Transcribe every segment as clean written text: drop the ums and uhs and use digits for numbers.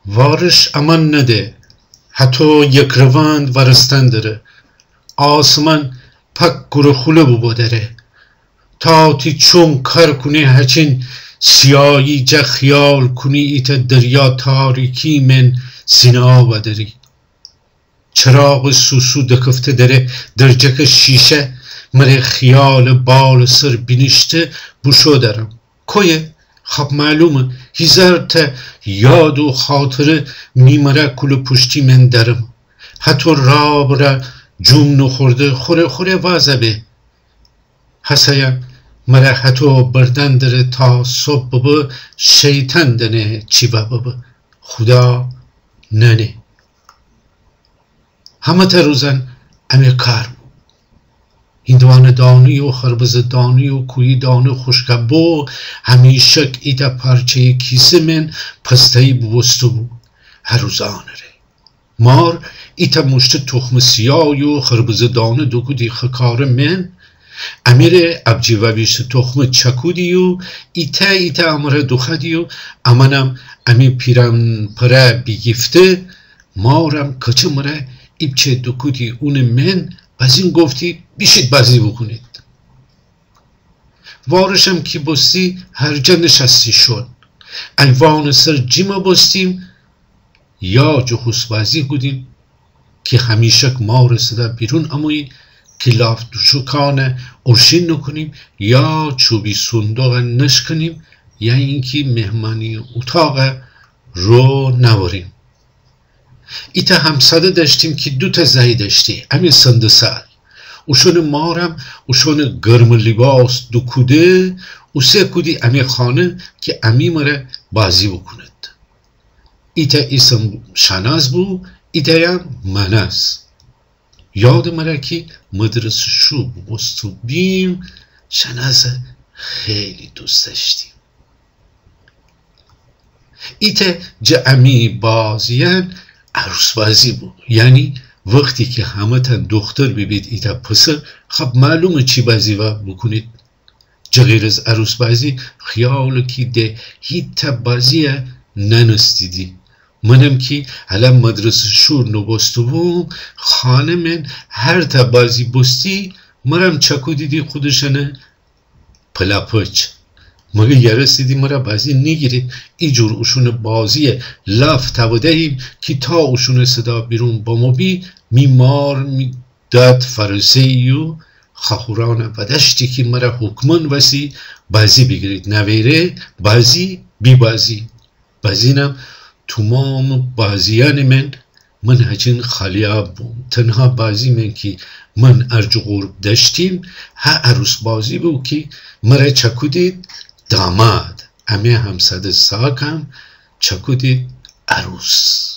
وارش امان نده حتی یک روند ورستن داره آسمان پک گره خوله بو داره تا تی چون کار کنی هچین سیایی جا خیال کنی ایت دریا تاریکی من سینا و داری چراغ سوسو دکفته داره درجک شیشه مره خیال بال سر بینشته بوشو دارم کویه خب معلومه هزار تا یاد و خاطره میمره کل پشتی من درم حتی راب را جوم نخورده خوره وازبه حسایم مره حتی بردن داره تا صبح بابا شیطان دنه چی بابا خدا ننه همه تا روزن امی کار هندوان دانی و خربز دانی و کوی دانی خوشکبو همیشه ایتا پارچه کیسه من پستهی بوستو بو هر روزانه ره مار ایتا مشت تخم سیای و خربز دانی دوکو دی خکار من امیر ابجی و بیشت تخم چکودی و ایتا امره دوخدی و امانم امی پیرم پره بیگفته مارم کچه مره ایبچه دوکودی اون من بازین گفتی بیشید بازی بکنید وارشم که بستی هر جا نشستی شد ایوان سر جیما بستیم یا جهوس بازی بودیم که همیشه ما رسیده بیرون اموی که لاف دوشکانه ارشین نکنیم یا چوبی صندوق نشکنیم یا اینکه مهمانی اتاق رو نوریم ایتا همساده داشتیم که دوتا زایی داشتی امی سند سال اوشون مارم اوشون گرم لباس دو کوده او سه کودی امی خانه که امی مره بازی بکند ایتا اسم شناز بو ایتا هم مناز یاد مره که مدرسه شو بستو بیم شناز خیلی دوست داشتیم ایتا جا امی بازیان عروس بازی بود یعنی وقتی که همه تن دختر ببید ایتا پسر خب معلومه چی بازی و بکنید جا غیر از عروس بازی خیال که ده هیتا بازی ننستیدی منم که حالا مدرسه شور نبستو بوم خانه من هر تا بازی بستی مرم چکو دیدی خودشنه پلاپچ مگه یرسیدی مرا بازی نگیرید ایجور اوشون بازی لاف تودهیم که تا اوشون صدا بیرون با مبی میمار میداد فرسه و خخوران و دشتی که مرا حکمان وسی بازی بگیرید نویره بازی بی بازی بازینم تمام بازیان من هچین خالیاب بوم تنها بازی من که من ارج غرب داشتیم ها عروس بازی بود که مرا چکو دید داماد امی همسد ساکم چکو دید عروس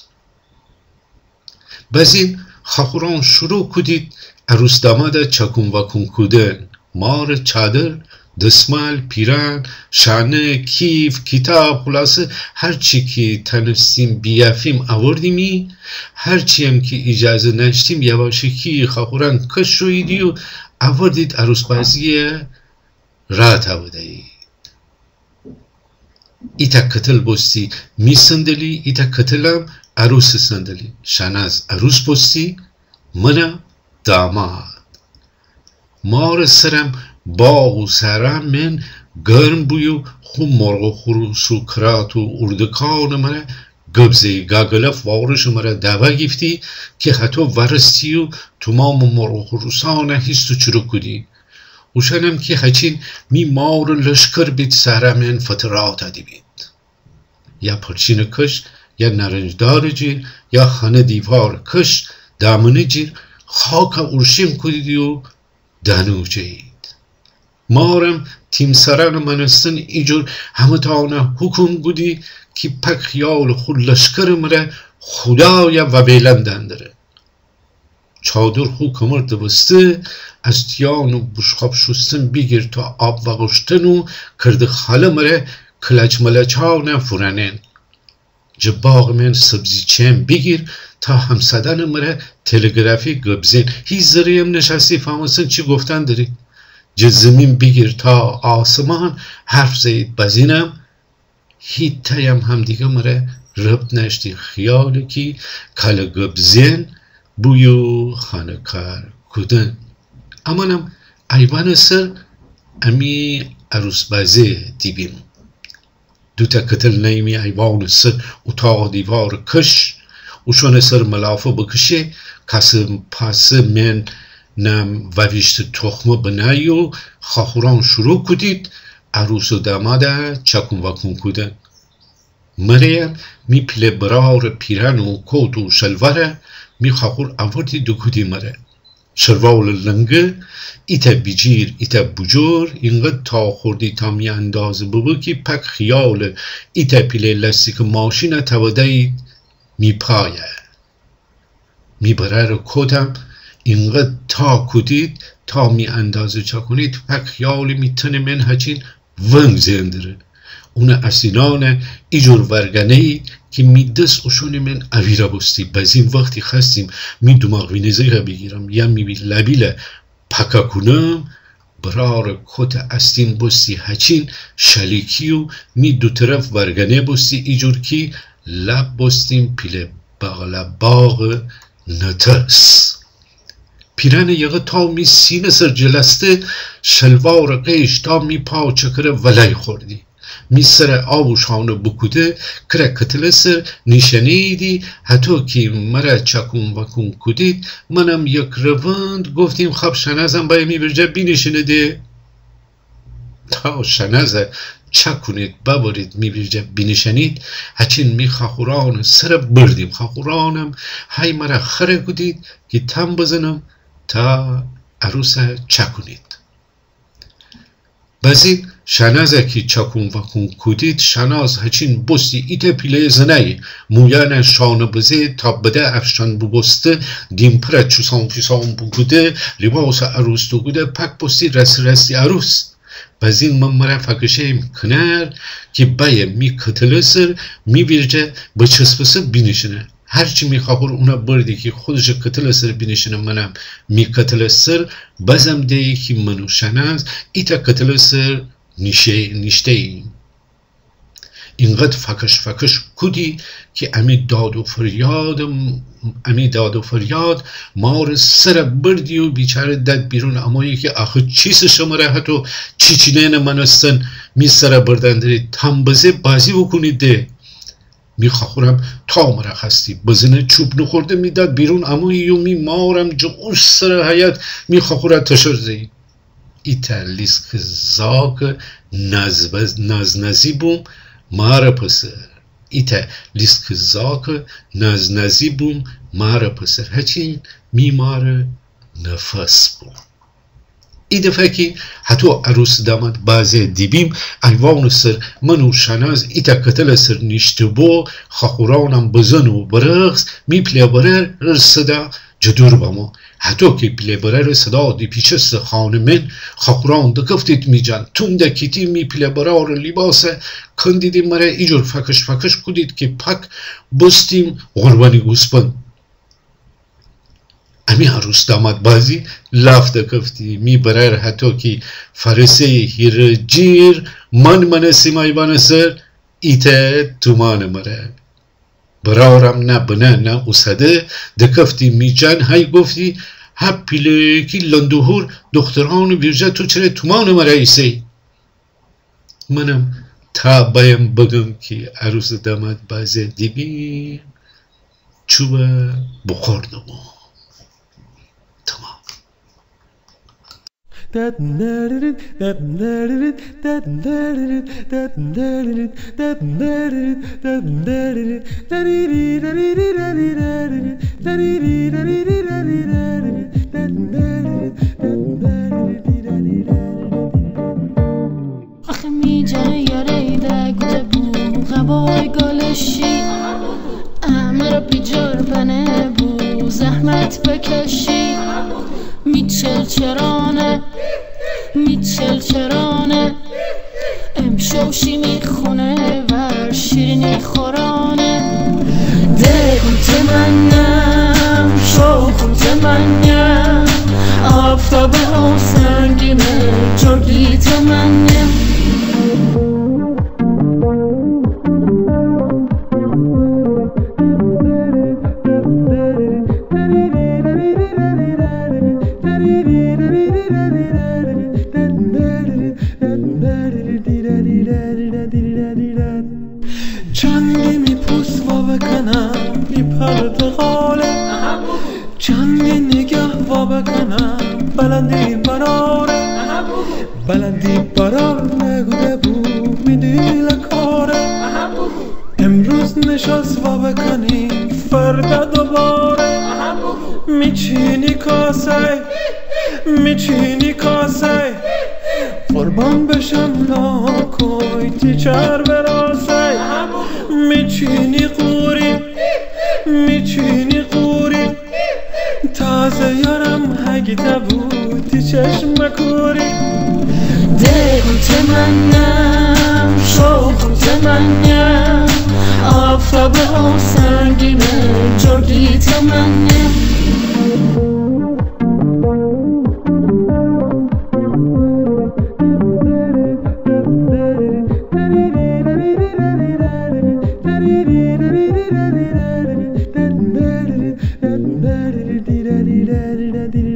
بازین خخوران شروع کدید عروس داماد چکون وکون کودن مار چادر دستمال پیران شانه کیف کتاب خلاصه هرچی که تنفسیم بیافیم آوردیمی هرچی هم که اجازه نشتیم یواشکی خخوران کش شویدی و آوردید عروس بازی رات آودهید ایتا کتل بستی می سندلی ایتا کتلم عروس سندلی شناز عروس بستی منم داماد مار سرم باغ و سرم من گرم بویو خو مرغ و خروس و کرات و اردکان مره گبزه گاگلف وارش مره دوا گفتی که حتی ورستی و تمام مرغ و خروسان هستو چرو کدی اوشنم که هچین می مار لشکر بید سرمن فترات دی بید یا پرچین کش یا نرنجدار جیر یا خانه دیوار کش دامنه جیر خاک ارشیم کدیدی و دانو جید مارم تیم سران منستن ایجور همه تانه حکم بودی که پک خیال خود لشکر مره خدای و بیلندن داره چادر خو کمر دبسته از تیان و بشخاب شستن بگیر تا آب و گشتن و کرده خاله مره کلچ ملچ ها نفورنن جباغ من سبزی چم بگیر تا همسدن مره تلگرافی گبزین هیچ ذریم نشستی فهمستن چی گفتن داری زمین بگیر تا آسمان حرف زید بزینم هیچ تایم هم دیگه مره ربط نشتی خیالی کی کل گبزین بویو خانکار کدن. امانم ایوان سر امی عروس بازی دیبیم. دوتا کتل نیمی ایوان سر اتاق دیوار کش وشون سر ملافه بکشه کسی پاسه من نم وویشت تخمه بنایو خاخوران شروع کدید عروس و داماده چکون وکون کدن. مریم می پله برار پیران و کوت و شلواره می خاخور آوردی دو کدی مره. شلوار لنگه ایتا بیجیر ایتا بجور اینقدر تا خوردی تا می اندازه ببو که پک خیال ایتا پله لستیک ماشین تودهید می پایه. می برار کدم اینقدر تا کدید تا می اندازه چا کنید پک خیالی می تنه من هچین ونگ زندره. اون اسینان ایجور ورگنهی که می دست اشون من اویره بستی بزین وقتی خستیم می دماغ وینزه بگیرم یا می بی لبیل پکا کنم برار کت استین بستی هچین شلیکی و می دو طرف ورگنه بستی ایجور کی لب بستیم پیل بغل باغ نترس. پیرن یقه تا می سینه سر جلسته شلوار قیش تا می پا چکره ولای خوردی. می سر آبوشانه بکوده کره کتله سر نشنیدی حتی که مرا چکون وکون کدید منم یک روند گفتیم خب شنزم باید می برجه بینشنده تا شنزه چکونید ببارید می برجه بینشنید هچین می خاخوران سر بردیم خاخورانم های مرا خره کدید که تم بزنم تا عروس چکونید. بزید شنازه که چکون وکون کدید شناز هچین بستی ایت پیله زنه مویان شانه بزه تا بده افشان ببسته دیم پره چوسان پیسان بگوده لباس عروس دو گوده پک بستی رسی عروس. بزین من مرا فکشه کنر که باید می کتله سر می ویرجه بچسبسه بینشنه هرچی می خواهر اونا بردی که خودش کتله سر بینشنه منم می کتله سر بزم دیگه که منو شناز ایتا کتله سر نشته ایم. اینقدر فکش کدی که امی داد و فریاد مار سر بردی و بیچاره داد بیرون امایی که آخه چیز شماره حتی چیچینین منستن می سر بردن دارید تم بزه بازی بکنید ده. می خواهرم تا مرا خستی بزنه چوب نخورده می داد بیرون امایی و می مارم جمعش سر حیات می خواهره تشر زید. ایتا لیسک زاک نزنزی بوم ماره پسر. ایتا لیسک زاک نزنزی بوم ماره پسر هچین می ماره نفس بوم. ای دفعه که حتی عروس داماد بازه دیبیم ایوان سر منو شناز ایتا کتل سر نشته بو خاخورانم بزن و برغز می پلی برر رسده جدور بامو حتی که پلی برر صدا دی پیچست خانه من خاخوران دکفتید می جان تون دکیتی می پلی برار لباسه کندیدی مره ایجور فکش کدید که پک بستیم غربانی گوسپن. امی عروس داماد بازی لاف دکفتی می برر حتی که فرسه هیر جیر من سیمایوان سر ایتا تومان مره برارم نه بنه نه اسده دکفتی می جان های گفتی هب پیله کی لندهور دختران بیرجه تو چره تومان مره ایسی. منم تا بایم بگم که عروس داماد بازی دیبیم چوبه بخوردم تمام. آخه می جره یاره ده گوته بو غبای گالشی امرا بیجار بنه بو زحمت بکشی میچل چرانه امشوشی میخونه و شیرینی خورانه دگوت منم شوخوت منم آفتاب آسنگینه جرگیت منم میپوس وا بکنم بی پرده قاله چندی نگه وا بکنم بلندی براره بلندی برار نگوده بود میدیل کاره امروز نشست وا بکنی فردا دوباره میچینی کاسه قربان بشم لاکوی تیچر براسه میچینی قوری تازه یارم هگیده بودی چشم کوری دگو تمنم شوقو تمنم آفتاب آسنگینه جردی تمنم da